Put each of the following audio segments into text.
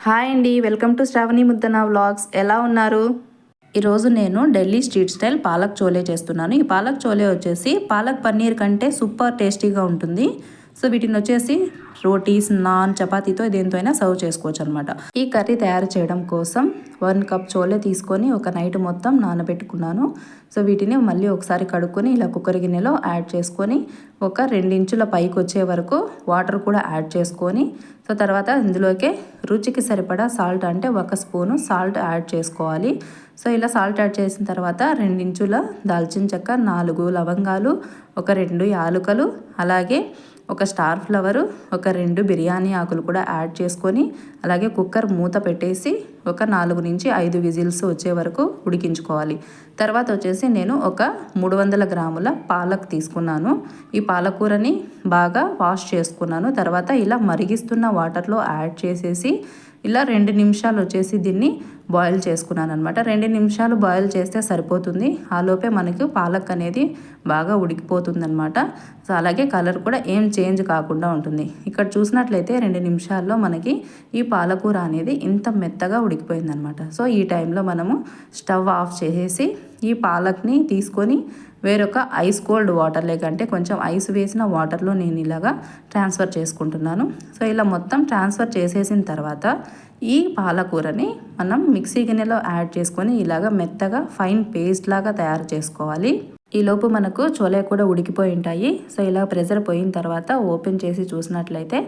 Hi అండి, welcome to Shravani Muddana vlogs. ఎలా ఉన్నారు? ఈరోజు నేను ఢిల్లీ స్ట్రీట్ స్టైల్ పాలక్ చోలే చేస్తున్నాను. ఈ పాలక్ చోలే వచ్చేసి పాలక్ పన్నీర్ కంటే సూపర్ టేస్టీగా ఉంటుంది. సో వీటిని వచ్చేసి రోటీస్, నాన్, చపాతీతో దేంతో అయినా సర్వ్ చేసుకోవచ్చు అనమాట. ఈ కర్రీ తయారు చేయడం కోసం 1 కప్ చోలే తీసుకొని ఒక నైట్ మొత్తం నానబెట్టుకున్నాను. సో వీటిని మళ్ళీ ఒకసారి కడుక్కొని ఇలా కుక్కర్ గిన్నెలో యాడ్ చేసుకొని ఒక 2 ఇంచుల పైకి వచ్చే వరకు వాటర్ కూడా యాడ్ చేసుకొని సో తర్వాత ఇందులోకే రుచికి సరిపడా సాల్ట్, అంటే 1 స్పూను సాల్ట్ యాడ్ చేసుకోవాలి. సో ఇలా సాల్ట్ యాడ్ చేసిన తర్వాత 2 ఇంచుల దాల్చిన చెక్క, 4 లవంగాలు, ఒక 2 యాలుకలు, అలాగే ఒక స్టార్ ఫ్లవరు, ఒక 2 బిర్యానీ ఆకులు కూడా యాడ్ చేసుకొని అలాగే కుక్కర్ మూత పెట్టేసి ఒక 4 నుంచి 5 విజిల్స్ వచ్చే వరకు ఉడికించుకోవాలి. తర్వాత వచ్చేసి నేను ఒక 300 గ్రాముల పాలక్ తీసుకున్నాను. ఈ పాలకూరని బాగా వాష్ చేసుకున్నాను. తర్వాత ఇలా మరిగిస్తున్న వాటర్లో యాడ్ చేసేసి ఇలా 2 నిమిషాలు వచ్చేసి దీన్ని బాయిల్ చేసుకున్నాను అనమాట. 2 నిమిషాలు బాయిల్ చేస్తే సరిపోతుంది. ఆలోపే మనకు పాలక్ అనేది బాగా ఉడికిపోతుంది అనమాట. సో అలాగే కలర్ కూడా ఏం చేంజ్ కాకుండా ఉంటుంది. ఇక్కడ చూసినట్లయితే 2 నిమిషాల్లో మనకి ఈ పాలకూర అనేది ఇంత మెత్తగా ఉడికిపోయిందనమాట. సో ఈ టైంలో మనము స్టవ్ ఆఫ్ చేసేసి ఈ పాలక్ని తీసుకొని వేరొక ఐస్ కోల్డ్ వాటర్ లేకంటే కొంచెం ఐస్ వేసిన వాటర్లో నేను ఇలాగా ట్రాన్స్ఫర్ చేసుకుంటున్నాను. సో ఇలా మొత్తం ట్రాన్స్ఫర్ చేసేసిన తర్వాత ఈ పాలకూరని మనం మిక్సీ గిన్నెలో యాడ్ చేసుకొని ఇలాగ మెత్తగా ఫైన్ పేస్ట్ లాగా తయారు చేసుకోవాలి. ఈలోపు మనకు చోలే కూడా ఉడికిపోయి ఉంటాయి. సో ఇలా ప్రెషర్ పోయిన తర్వాత ఓపెన్ చేసి చూసినట్లయితే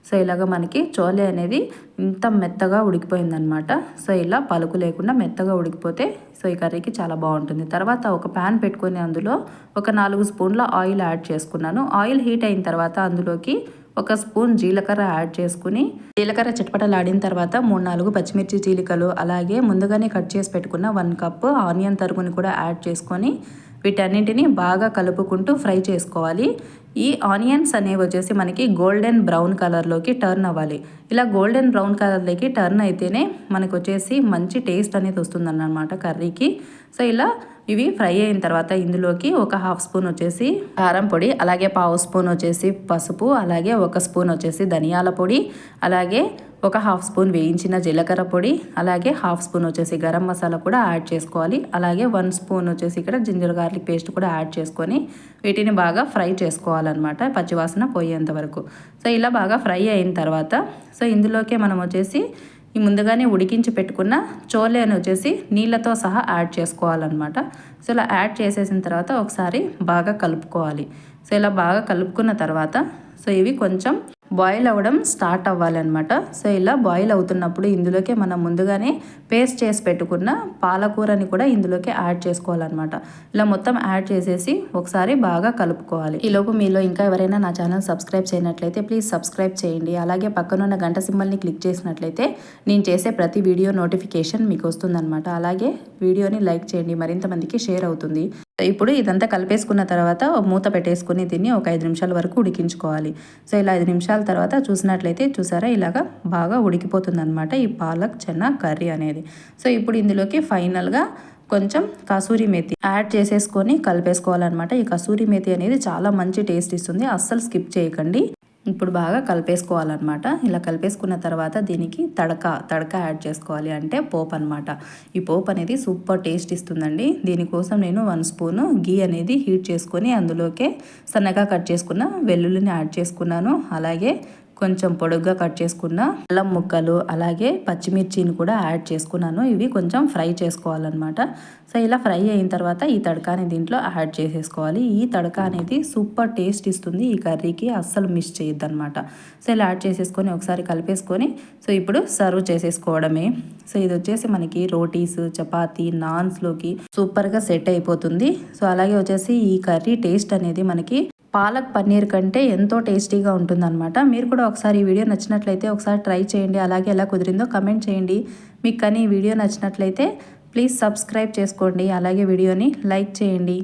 సో ఇలాగ మనకి చోలే అనేది ఇంత మెత్తగా ఉడికిపోయిందనమాట. సో ఇలా పలుకు లేకుండా మెత్తగా ఉడికిపోతే సో ఈ కర్రీకి చాలా బాగుంటుంది. తర్వాత ఒక ప్యాన్ పెట్టుకొని అందులో ఒక 4 స్పూన్ల ఆయిల్ యాడ్ చేసుకున్నాను. ఆయిల్ హీట్ అయిన తర్వాత అందులోకి 1 స్పూన్ జీలకర్ర యాడ్ చేసుకుని జీలకర్ర చిటపటలాడిన తర్వాత 3-4 పచ్చిమిర్చి చీలికలు, అలాగే ముందుగానే కట్ చేసి పెట్టుకున్న 1 కప్ ఆనియన్ తరుగుని కూడా యాడ్ చేసుకొని వీటన్నింటినీ బాగా కలుపుకుంటూ ఫ్రై చేసుకోవాలి. ఈ ఆనియన్స్ అనేవి వచ్చేసి మనకి గోల్డెన్ బ్రౌన్ కలర్లోకి టర్న్ అవ్వాలి. ఇలా గోల్డెన్ బ్రౌన్ కలర్లోకి టర్న్ అయితేనే మనకు వచ్చేసి మంచి టేస్ట్ అనేది వస్తుందన్నమాట కర్రీకి. సో ఇలా ఇవి ఫ్రై అయిన తర్వాత ఇందులోకి ఒక 1/2 స్పూన్ వచ్చేసి కారం పొడి, అలాగే 1/2 స్పూన్ వచ్చేసి పసుపు, అలాగే 1 స్పూన్ వచ్చేసి ధనియాల పొడి, అలాగే ఒక 1/2 స్పూన్ వేయించిన జీలకర్ర పొడి, అలాగే 1/2 స్పూన్ వచ్చేసి గరం మసాలా కూడా యాడ్ చేసుకోవాలి. అలాగే 1 స్పూన్ వచ్చేసి ఇక్కడ జింజర్ గార్లిక్ పేస్ట్ కూడా యాడ్ చేసుకొని వీటిని బాగా ఫ్రై చేసుకోవాలన్నమాట, పచ్చివాసన పోయేంత వరకు. సో ఇలా బాగా ఫ్రై అయిన తర్వాత సో ఇందులోకే మనం వచ్చేసి ఈ ముందుగానే ఉడికించి పెట్టుకున్న చోలే అని వచ్చేసి నీళ్ళతో సహా యాడ్ చేసుకోవాలన్నమాట. సో ఇలా యాడ్ చేసేసిన తర్వాత ఒకసారి బాగా కలుపుకోవాలి. సో ఇలా బాగా కలుపుకున్న తర్వాత సో ఇవి కొంచెం బాయిల్ అవ్వడం స్టార్ట్ అవ్వాలన్నమాట. సో ఇలా బాయిల్ అవుతున్నప్పుడు ఇందులోకి మనం ముందుగానే పేస్ట్ చేసి పెట్టుకున్న పాలకూరని కూడా ఇందులోకి యాడ్ చేసుకోవాలన్నమాట. ఇలా మొత్తం యాడ్ చేసేసి ఒకసారి బాగా కలుపుకోవాలి. ఈలోపు మీలో ఇంకా ఎవరైనా నా ఛానల్ సబ్స్క్రైబ్ చేయనట్లయితే ప్లీజ్ సబ్స్క్రైబ్ చేయండి. అలాగే పక్కనున్న గంట సింబల్ని క్లిక్ చేసినట్లయితే నేను చేసే ప్రతి వీడియో నోటిఫికేషన్ మీకు వస్తుందన్నమాట. అలాగే వీడియోని లైక్ చేయండి, మరింత మందికి షేర్ అవుతుంది. ఇప్పుడు ఇదంతా కలిపేసుకున్న తర్వాత మూత పెట్టేసుకుని దీన్ని ఒక 5 నిమిషాల వరకు ఉడికించుకోవాలి. సో ఇలా 5 నిమిషాల తర్వాత చూసినట్లయితే చూసారా ఇలాగా బాగా ఉడికిపోతుంది అనమాట ఈ పాలక్ చెన్నా కర్రీ అనేది. సో ఇప్పుడు ఇందులోకి ఫైనల్గా కొంచెం కసూరి మేతి యాడ్ చేసేసుకొని కలిపేసుకోవాలన్నమాట. ఈ కసూరి మేతి అనేది చాలా మంచి టేస్ట్ ఇస్తుంది, అస్సలు స్కిప్ చేయకండి. ఇప్పుడు బాగా కలిపేసుకోవాలన్నమాట. ఇలా కలిపేసుకున్న తర్వాత దీనికి తడక యాడ్ చేసుకోవాలి, అంటే పోపు అనమాట. ఈ పోపు అనేది సూపర్ టేస్ట్ ఇస్తుందండి. దీనికోసం నేను 1 స్పూను గీ అనేది హీట్ చేసుకొని అందులోకే సన్నగా కట్ చేసుకున్న వెల్లుల్లిని యాడ్ చేసుకున్నాను. అలాగే కొంచెం పొడుగ్గా కట్ చేసుకున్న అల్లం ముక్కలు, అలాగే పచ్చిమిర్చిని కూడా యాడ్ చేసుకున్నాను. ఇవి కొంచెం ఫ్రై చేసుకోవాలన్నమాట. సో ఇలా ఫ్రై అయిన తర్వాత ఈ తడకాని దీంట్లో యాడ్ చేసేసుకోవాలి. ఈ తడక అనేది సూపర్ టేస్ట్ ఇస్తుంది ఈ కర్రీకి, అస్సలు మిస్ చేయొద్దు అనమాట. సో ఇలా యాడ్ చేసేసుకొని ఒకసారి కలిపేసుకొని సో ఇప్పుడు సర్వ్ చేసేసుకోవడమే. సో ఇది వచ్చేసి మనకి రోటీస్, చపాతీ, నాన్స్లోకి సూపర్గా సెట్ అయిపోతుంది. సో అలాగే వచ్చేసి ఈ కర్రీ టేస్ట్ అనేది మనకి పాలక్ పన్నీర్ కంటే ఎంతో టేస్టీగా ఉంటుందన్నమాట. మీరు కూడా ఒకసారి ఈ వీడియో నచ్చినట్లయితే ఒకసారి ట్రై చేయండి. అలాగే ఎలా కుదిరిందో కమెంట్ చేయండి. మీకు కానీ ఈ వీడియో నచ్చినట్లయితే ప్లీజ్ సబ్స్క్రైబ్ చేసుకోండి. అలాగే వీడియోని లైక్ చేయండి.